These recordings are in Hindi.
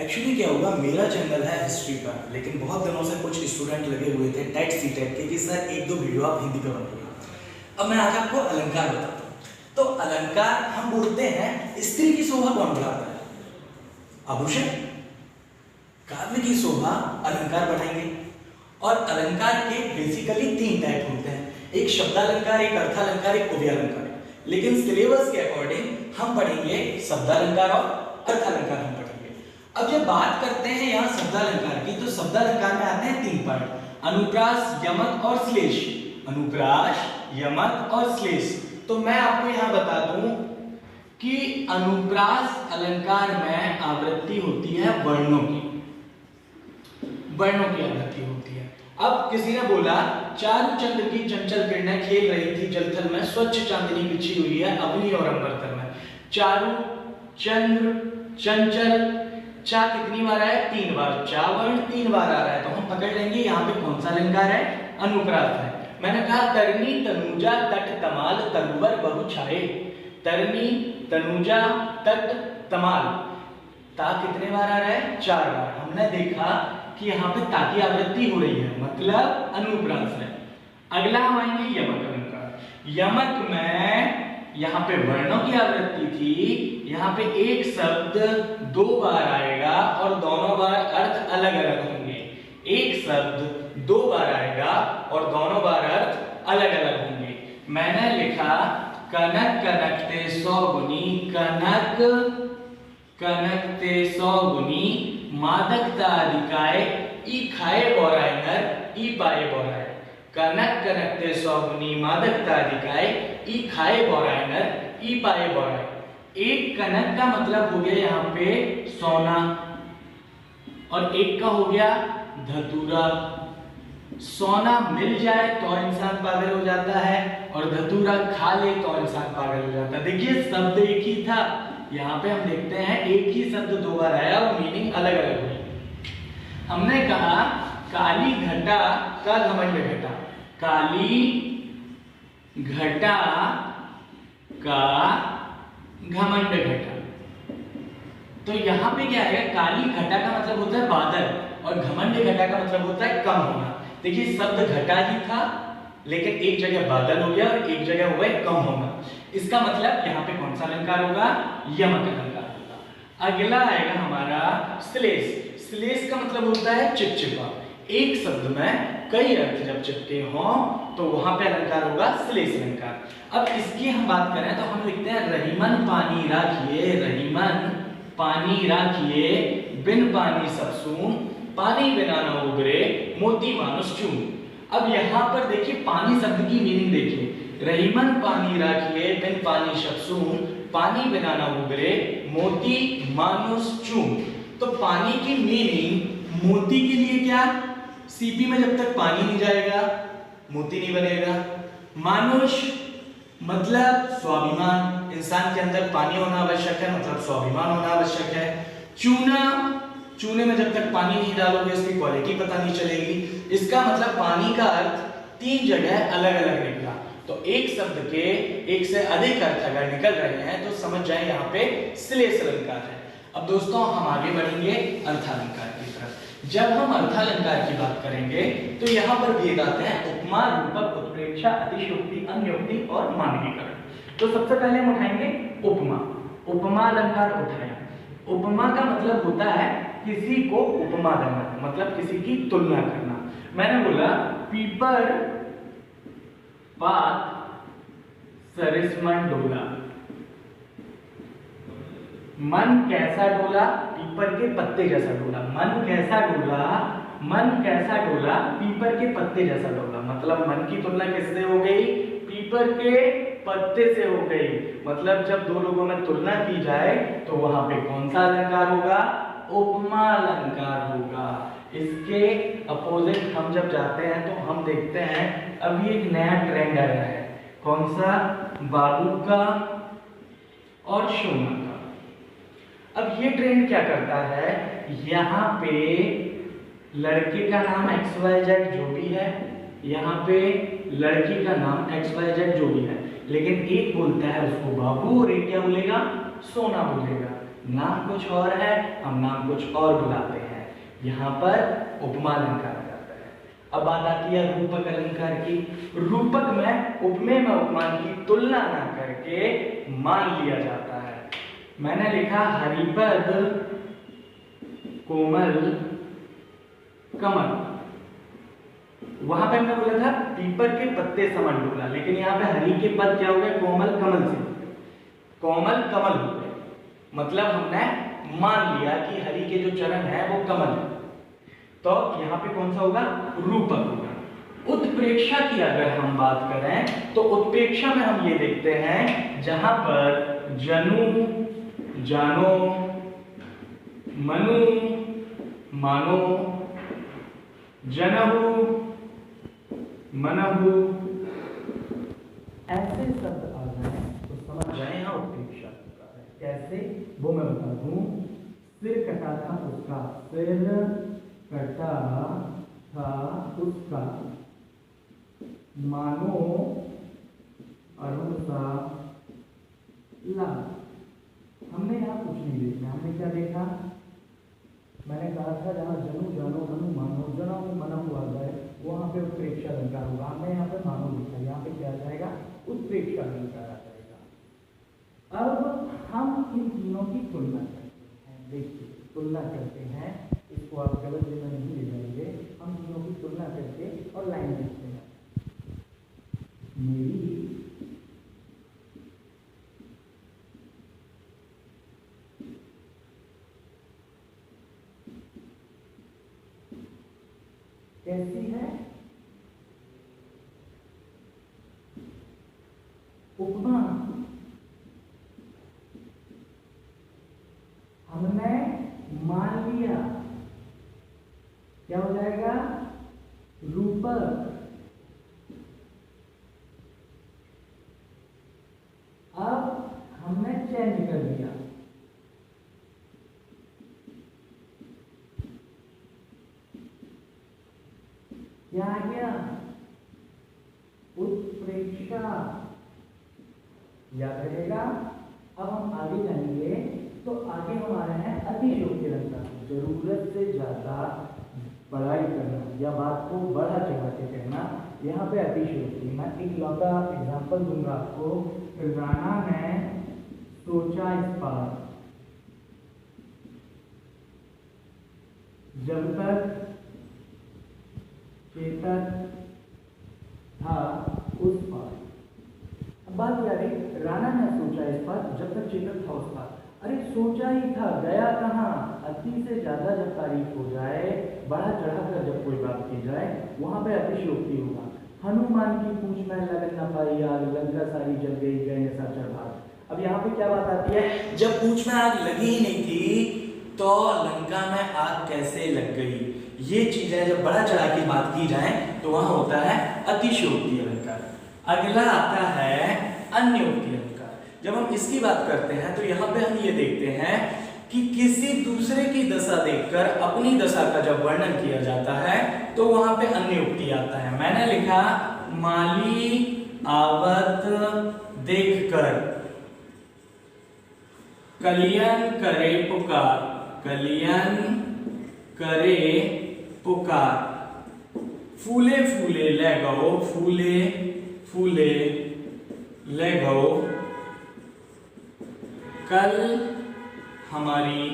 एक्चुअली क्या होगा, मेरा चैनल है हिस्ट्री का, लेकिन बहुत दिनों से कुछ स्टूडेंट लगे हुए थे टेट सी टेट के कि सर एक दो वीडियो आप हिंदी पे बनाइए। अब मैं आज आपको अलंकार बताता हूँ। तो अलंकार हम बोलते हैं, स्त्री की शोभा कौन बढ़ाता है? आभूषण। काव्य की शोभा अलंकार बढ़ाएंगे। और अलंकार के बेसिकली 3 टाइप होते हैं, एक शब्दालंकार, एक अर्थालंकार, एक कुव्यालंकार। लेकिन सिलेबस के अकॉर्डिंग हम पढ़ेंगे शब्दालंकार और अर्थालंकार हम पढ़ेंगे। अब जब बात करते हैं यहाँ शब्दालंकार की, तो शब्दालंकार में आते हैं 3 पार्ट, अनुप्रास, यमक और श्लेष। अनुप्रास, यमक और श्लेष। तो मैं आपको यहाँ बता दूं कि अनुप्रास अलंकार में आवृत्ति होती है वर्णों की, वर्णों की आवृत्ति होती है। अब किसी ने बोला, चारु चंद्र की चंचल किरणें खेल रही थी जलथल में, स्वच्छ चांदनी बिछी हुई है अवनी और अंबरतल में। चारु, चंद्र, चंचल, चा कितनी बार आया? 3 बार। चा वर्ण 3 बार आ रहा है, तो हम पकड़ लेंगे यहाँ पे कौन सा अलंकार है? अनुप्रास है। मैंने कहा तरनी तनुजा तट तमाल तरुवर बहु छाए। तरनी तनुजा तट तमाल, ता कितने बार आ रहा है? 4 बार। हमने देखा कि यहाँ पे ता की आवृत्ति हो रही है, मतलब अनुप्रास है। अगला हम आएंगे यमक अलंकार। यमक में यहाँ पे वर्णों की आवृत्ति थी, यहाँ पे एक शब्द 2 बार आएगा और दोनों बार अर्थ अलग अलग होंगे। एक शब्द 2 बार आएगा और दोनों बार अर्थ अलग अलग होंगे। मैंने लिखा कनक कनकते 100 गुनी, कनक कनकते 100 गुनी, मादकता अधिकाय, ई खाए बोरायनर, ई पाए बोराय। कनक कनकते 100 गुनी, मादकता अधिकाय, ई खाए बोरायनर, ई पाए बोराय। एक कनक का मतलब हो गया यहाँ पे सोना, और एक का हो गया धतूरा। सोना मिल जाए तो इंसान पागल हो जाता है, और धतूरा खा ले तो इंसान पागल हो जाता है। देखिए शब्द एक ही था, यहाँ पे हम देखते हैं एक ही शब्द 2 बार आया और मीनिंग अलग अलग हुई। हमने कहा काली घटा का घमंड घटा, काली घटा का घमंड घटा। तो यहाँ पे क्या है? काली घटा का मतलब होता है बादल, और घमंड घटा का मतलब होता है कम होना। देखिए शब्द घटा ही था, लेकिन एक जगह बादल हो गया और एक जगह हुआ कम होना। इसका मतलब यहाँ पे कौन सा अलंकार होगा? यमक अलंकार होगा। अगला आएगा हमारा श्लेष। श्लेष का मतलब होता है चिपचिपा। एक शब्द में कई अर्थ जब चिपके हों तो वहां पे अलंकार होगा श्लेष अलंकार। अब इसकी हम बात करें तो हम लिखते हैं रहीमन पानी राखिए, रहीमन पानी राखिए, बिन पानी सब सून, पानी बिना न उबरे, मोती मानुष चून। अब यहाँ पर देखिए पानी शब्द की मीनिंग देखिए, रहीमन पानी राखिए, बिन पानी सब सून, पानी बिना न उबरे, मोती मानुष चून। तो पानी की मीनिंग मोती के लिए क्या? सीपी में जब तक पानी नहीं जाएगा मोती नहीं बनेगा। मानुष मतलब स्वाभिमान, इंसान के अंदर पानी होना आवश्यक है, मतलब स्वाभिमान होना आवश्यक है। चूना, चूने में जब तक पानी नहीं डालोगे इसकी क्वालिटी पता नहीं चलेगी। इसका मतलब पानी का अर्थ 3 जगह अलग अलग निकला। तो एक शब्द के एक से अधिक अर्थ अगर निकल रहे हैं तो समझ जाए यहाँ पे श्लेष अलंकार है। अब दोस्तों हम आगे बढ़ेंगे अर्थालंकार की तरफ। जब हम अर्थालंकार की बात करेंगे तो यहाँ पर भेद आते हैं उपमा, रूपक, उत्प्रेक्षा, अतिशयोक्ति, अन्योक्ति और मानवीकरण। तो सबसे पहले हम उठाएंगे उपमा। उपमा अलंकार उठाएं। उपमा का मतलब होता है किसी को उपमा देना, मतलब किसी की तुलना करना। मैंने बोला पीपर पात सरिसमन डोला, मन कैसा डोला? पीपर के पत्ते जैसा डोला। मन कैसा डोला? मन कैसा डोला? पीपर के पत्ते जैसा डोला। मतलब मन की तुलना किससे हो गई? पीपर के पत्ते से हो गई। मतलब जब 2 लोगों में तुलना की जाए तो वहां पे कौन सा अलंकार होगा? उपमा अलंकार होगा। इसके अपोजिट हम जब जाते हैं तो हम देखते हैं अभी एक नया ट्रेंड आया है। कौन सा? बाबू का और सोना का। अब ये ट्रेंड क्या करता है? यहाँ पे लड़के का नाम XYZ जो भी है, यहाँ पे लड़की का नाम XYZ जो भी है, लेकिन एक बोलता है उसको बाबू और एक क्या बोलेगा? सोना बोलेगा। नाम कुछ और है, हम नाम कुछ और बुलाते हैं। यहाँ पर उपमा अलंकार जाता है। अब बात आती है रूपक अलंकार की। रूपक में उपमेय में उपमान की तुलना ना करके मान लिया जाता है। मैंने लिखा हरिपद कोमल कमल, वहां पे हमने बोला था पीपल के पत्ते समान डोला, लेकिन यहाँ पे हरि के पद क्या हो गए, कोमल कमल से हो गए, कोमल कमल हो गए। मतलब हमने मान लिया कि हरि के जो चरण है वो कमल है, तो यहाँ पे कौन सा होगा, रूपक होगा। उत्प्रेक्षा की अगर हम बात करें तो उत्प्रेक्षा में हम ये देखते हैं जहां पर जनु, जानो, मनु, मानो, जनहु, मनहु ऐसे शब्द आ जाए तो समझ जाए यहाँ उत्प्रेक्षा है। कैसे वो मैं बता दूं। सिर कटा था उसका, सिर कटा था उसका, मानो अरुण सा लाल। हमने यहाँ कुछ नहीं देखा, हमने क्या देखा, मैंने कहा था जहाँ जनु, जानो, मनु, मानो, जनहु, मनहु आ जाए वहां पे उत्प्रेक्षा अलंकार होगा। हमने यहाँ पे मानो लिखा, यहाँ पे क्या आ जाएगा, उत्प्रेक्षा अलंकार आ जाएगा। अब हम इन तीनों की तुलना करते हैं। देखिए तुलना करते हैं, इसको आप गलत जगह नहीं ले जाएंगे। हम तीनों की तुलना करके और लाइन लिखते हैं। मेरी कैसी है उपमा, हमने मान लिया, क्या हो जाएगा, रूपक। अब हमने चेंज कर दिया, क्या आ गया, उत्प्रेक्षा। याद रहेगा। अब हम आगे जाएंगे तो आगे हमारे हैं अतिशयोक्ति अलंकार। जरूरत से ज्यादा पढ़ाई करना या बात को बढ़ा चढ़ा के कहना, यहाँ पे अतिशयोक्ति। मैं एक लौटा एग्जाम्पल दूंगा आपको। राणा ने सोचा इस पार, जब तक चेतक था उस पार। अब बात क्या है, राणा ने सोचा इस पार जब तक चेतक था उस पार। अरे सोचा ही था, गया कहाँ। अति से ज्यादा जब तारीफ हो जाए, बढ़ा चढ़ाकर जब कोई बात की जाए, वहां पे अतिशयोक्ति होगा। हनुमान की पूंछ में लगन न पाई आग, लंका सारी जल गई, गए निशाचर भाग। अब यहाँ पे क्या बात आती है, जब पूंछ में आग लगी ही नहीं थी तो लंका में आग कैसे लग गई। ये चीजें जब बड़ा चढ़ा की बात की जाए तो वहां होता है अतिशयोक्ति अलंकार। अगला आता है अन्योक्ति अलंकार। जब हम इसकी बात करते हैं तो यहाँ पे हम ये देखते हैं कि किसी दूसरे की दशा देखकर अपनी दशा का जब वर्णन किया जाता है तो वहां पे अन्योक्ति आता है। मैंने लिखा माली आवत देखकर कलियन करे पुकार, कलियन करे पुकार, फूले फूले ले गो, फूले फूले ले गो, कल हमारी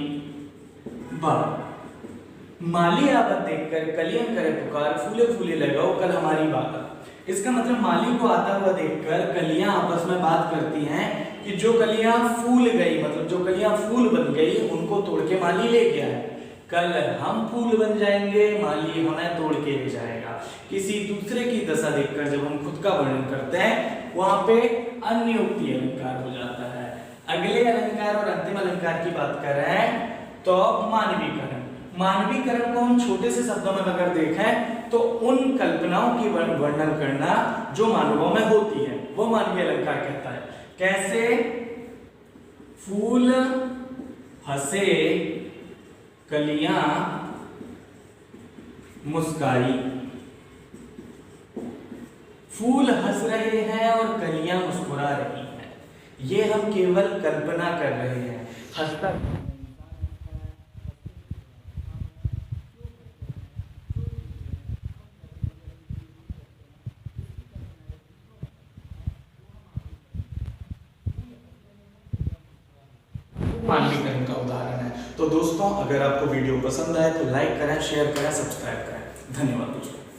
बात। माली आवत देखकर कलियन करे पुकार, फूले फूले ले गो, कल हमारी बात। इसका मतलब माली को आता हुआ देखकर कलियां आपस में बात करती हैं कि जो कलियां फूल गई, मतलब जो कलियां फूल बन गई, उनको तोड़ के माली ले गया है। कल हम फूल बन जाएंगे, माली हमें तोड़ के ले जाएगा। किसी दूसरे की दशा देखकर जब हम खुद का वर्णन करते हैं वहां पे अन्योक्ति अलंकार हो जाता है। अगले अलंकार और अंतिम अलंकार की बात कर रहे हैं तो मानवीकरण। मानवीकरण को हम छोटे से शब्दों में अगर देखें तो उन कल्पनाओं की वर्णन करना जो मानवों में होती है वो मानवीय अलंकार कहता है। कैसे, फूल हंसे कलियां मुस्काई। फूल हंस रहे हैं और कलियां मुस्कुरा रही हैं, ये हम केवल कल्पना कर रहे हैं। हंसता तो दोस्तों अगर आपको वीडियो पसंद आए तो लाइक करें, शेयर करें, सब्सक्राइब करें। धन्यवाद दोस्तों।